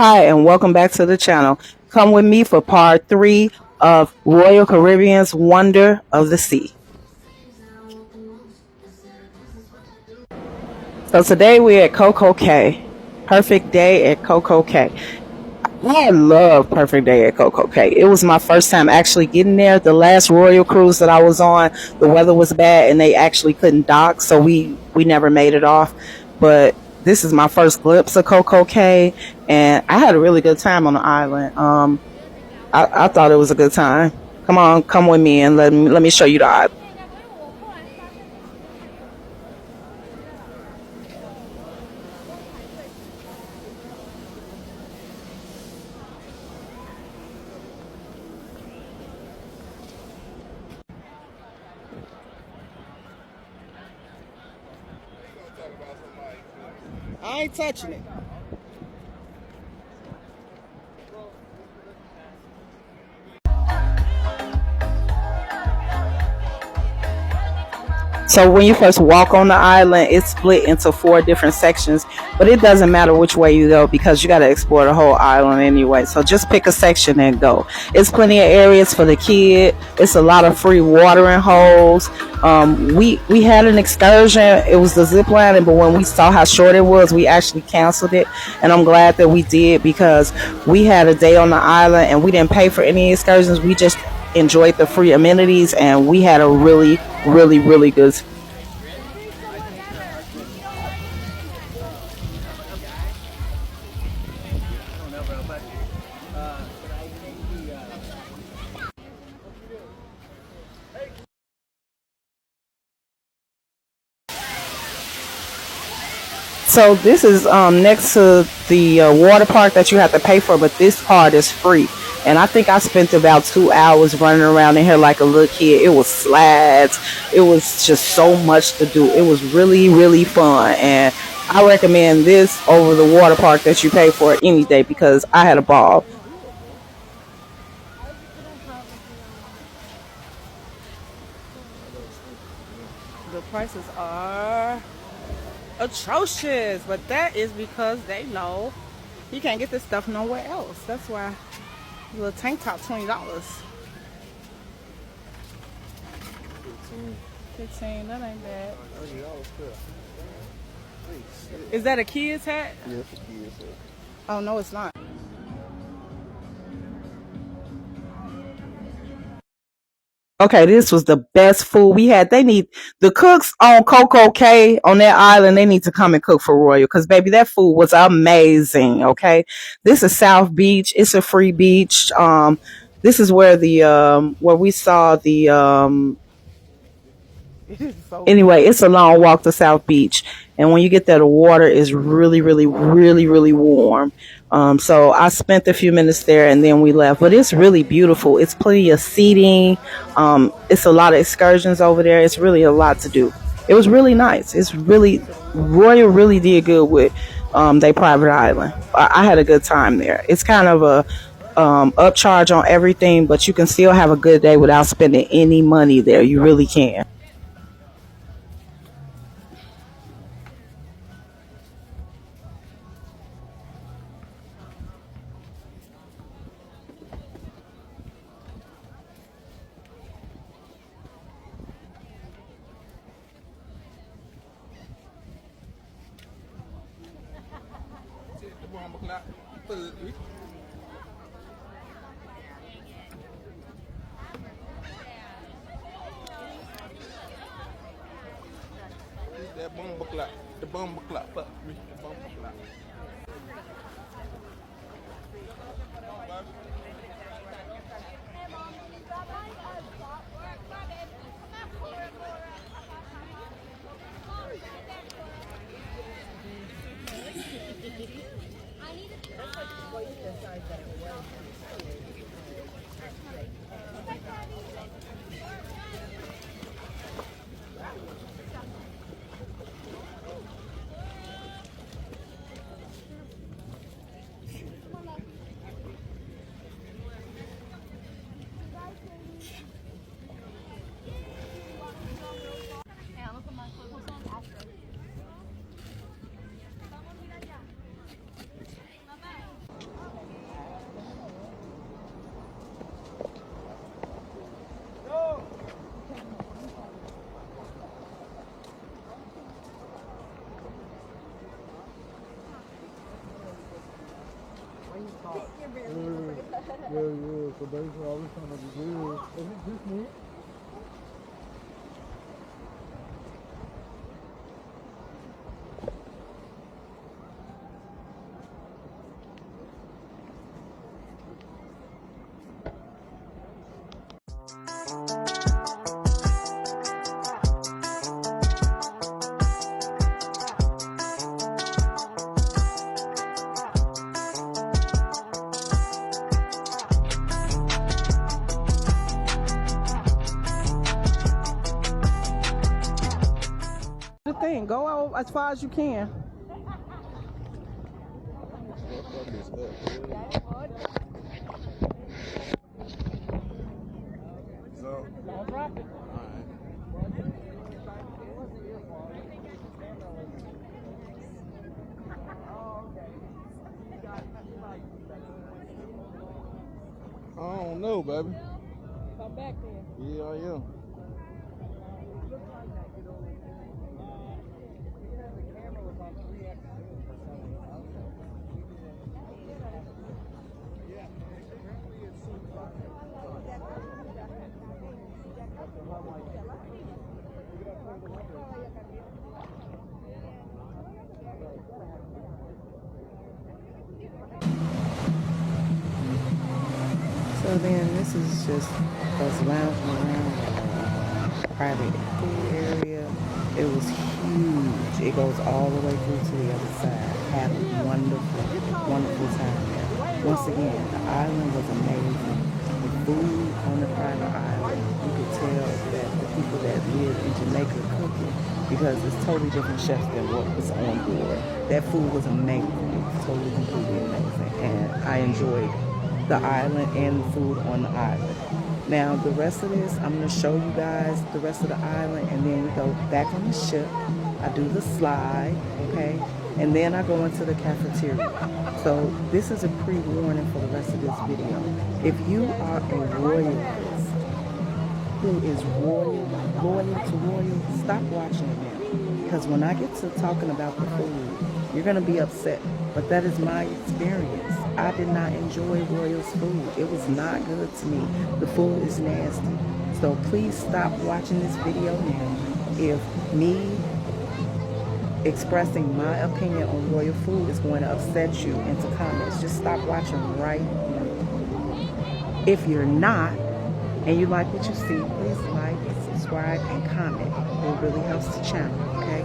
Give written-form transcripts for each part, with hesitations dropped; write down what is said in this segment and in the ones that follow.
Hi, and welcome back to the channel. Come with me for part 3 of Royal Caribbean's Wonder of the Sea. So today we're at Coco Cay. Perfect day at Coco Cay. I love Perfect Day at Coco Cay. It was my first time actually getting there. The last Royal cruise that I was on, the weather was bad and they actually couldn't dock, so we never made it off. But this is my first glimpse of Coco Cay, and I had a really good time on the island. I thought it was a good time. Come on, come with me and let me show you the island. I ain't touching it. So when you first walk on the island, it's split into 4 different sections, but it doesn't matter which way you go because you got to explore the whole island anyway. So just pick a section and go. It's plenty of areas for the kid. It's a lot of free watering holes. We had an excursion. It was the zip lining, but when we saw how short it was, we actually canceled it. And I'm glad that we did because we had a day on the island and we didn't pay for any excursions. We just enjoyed the free amenities and we had a really good. So this is next to the water park that you have to pay for, but this part is free. And I think I spent about 2 hours running around in here like a little kid. It was slides. It was just so much to do. It was really fun. And I recommend this over the water park that you pay for any day because I had a ball. The prices are atrocious, but that is because they know you can't get this stuff nowhere else. That's why the little tank top $20. 15, that ain't bad. Is that a kid's hat? Yes, it's a kid's hat. Oh no, it's not. Okay, this was the best food we had. They need the cooks on Coco Cay on that island. They need to come and cook for Royal because baby, that food was amazing. Okay, this is South Beach. It's a free beach. This is where the where we saw the anyway, it's a long walk to South Beach, and when you get there, the water is really warm. So I spent a few minutes there, and then we left. But it's really beautiful. It's plenty of seating. It's a lot of excursions over there. It's really a lot to do. It was really nice. It's really Royal really did good with their private island. I had a good time there. It's kind of a upcharge on everything, but you can still have a good day without spending any money there. You really can. That bomba clock. The bomba clock. Fuck me. The bomba clock. Yeah. So basically, I was trying to be good. Is it just me? The thing, go out as far as you can. So, I don't know, baby. Come back then. Yeah, I am. The camera was on 3x. So then this is just us lounging around private pool area. It was huge. It goes all the way through to the other side. Had a wonderful, wonderful time there. Once again, the island was amazing. The food on the private island, you could tell that the people that live in Jamaica cook it because it's totally different chefs than what was on board. That food was amazing. It was totally, completely amazing. And I enjoyed the island and the food on the island. Now the rest of this, I'm going to show you guys the rest of the island, and then we go back on the ship. I do the slide, okay, and then I go into the cafeteria. So this is a pre-warning for the rest of this video. If you are a royalist who is loyal to royal, stop watching it now. Because when I get to talking about the food, you're going to be upset. But that is my experience. I did not enjoy Royal's food. It was not good to me. The food is nasty. So please stop watching this video now. If me expressing my opinion on Royal food is going to upset you into comments, just stop watching right now. If you're not, and you like what you see, please like, subscribe, and comment. It really helps the channel, okay?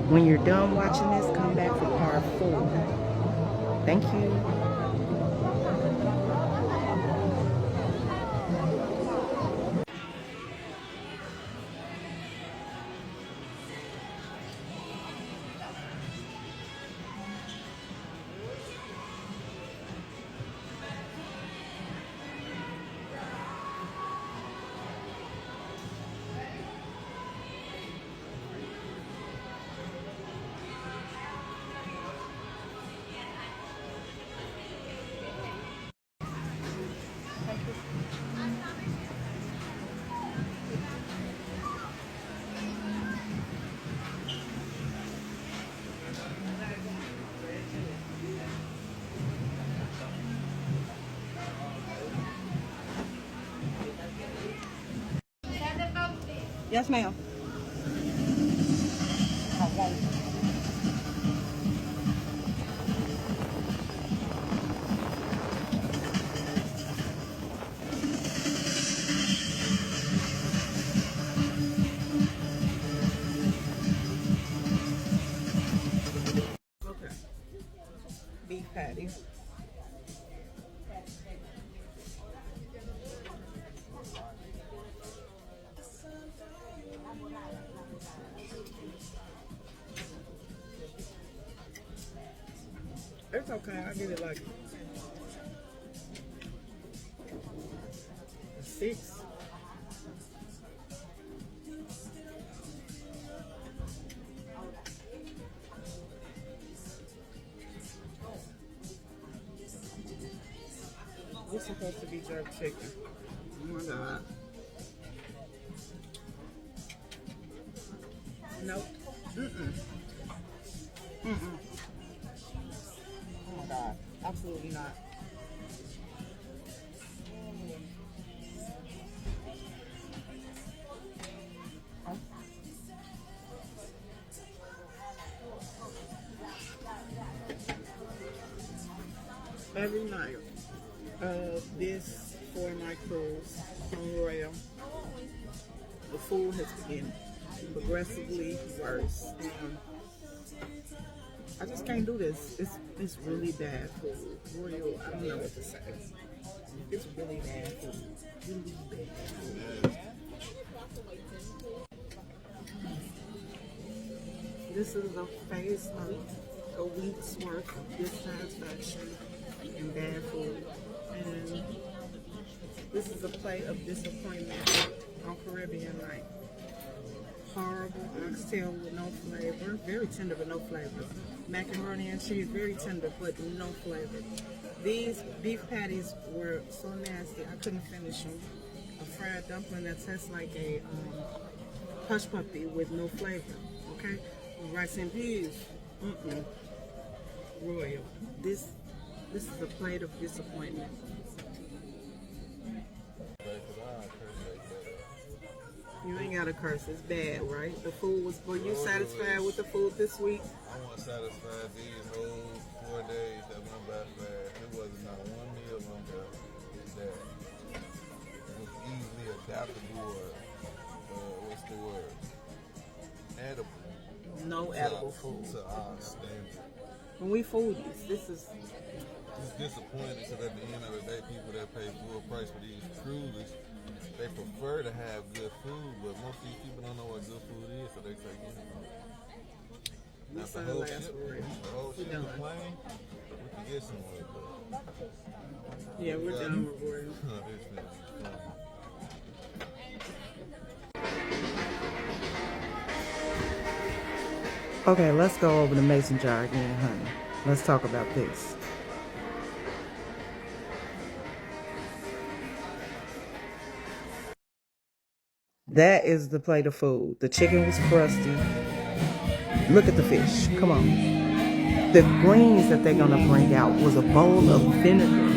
When you're done watching this, come back for part 4. Thank you. Yes, ma'am. Okay. Beef patty. It's okay. I get it like 6. This is supposed to be jerk chicken. Oh my god. Nope. Oh my god. Absolutely not. every night. This for my cruise from Royal. The food has been progressively worse. I just can't do this. It's really bad food. Royal, I don't know what to say. It's really bad food. Really bad food. This is a phase of a week's worth of dissatisfaction and bad food. And this is a plate of disappointment on Caribbean night. Horrible oxtail with no flavor. Very tender but no flavor. Macaroni and cheese, very tender but no flavor. These beef patties were so nasty I couldn't finish them. A fried dumpling that tastes like a hush puppy with no flavor. Okay? Rice and peas. Royal. This is a plate of disappointment. You ain't got to curse. It's bad, right? The food was. Were you satisfied with the food this week? I wasn't satisfied these whole 4 days that went by fast. There wasn't not one meal on there that was easily adaptable or what's the word? Edible. No edible food. To our standard. When we foodies, this is. It's disappointing because at the end of the day, people that pay full price for these cruises, they prefer to have good food, but most of these people don't know what good food is, so they take anything. Now, This the our whole last ship, word. the whole We're ship done. is plain, we can get somewhere, but Yeah, we're done with Royal. it's been fun. Okay, let's go over the mason jar again, honey. Let's talk about this. That is the plate of food. The chicken was crusty. Look at the fish. Come on. The greens that they're gonna bring out was a bowl of vinegar.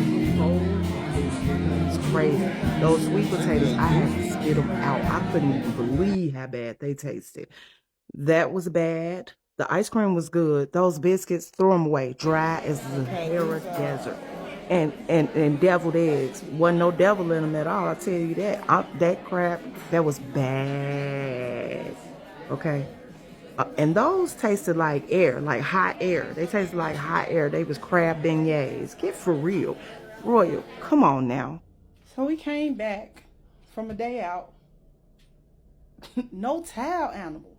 It's crazy. Those sweet potatoes, I had to spit them out. I couldn't even believe how bad they tasted. That was bad. The ice cream was good. Those biscuits, throw them away. Dry as the Sahara Desert. And deviled eggs. Wasn't no devil in them at all. I tell you that. That crap, that was bad. Okay. And those tasted like air, like hot air. They tasted like hot air. They was crab beignets. Get for real. Royal, come on now. So we came back from a day out. No towel animal.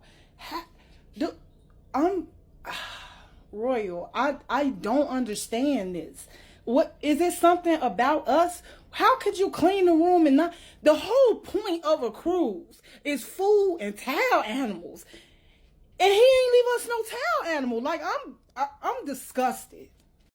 Royal, I don't understand this. What is it? Something about us? How could you clean the room and not? The whole point of a cruise is food and towel animals, and he ain't leave us no towel animal. Like I'm disgusted.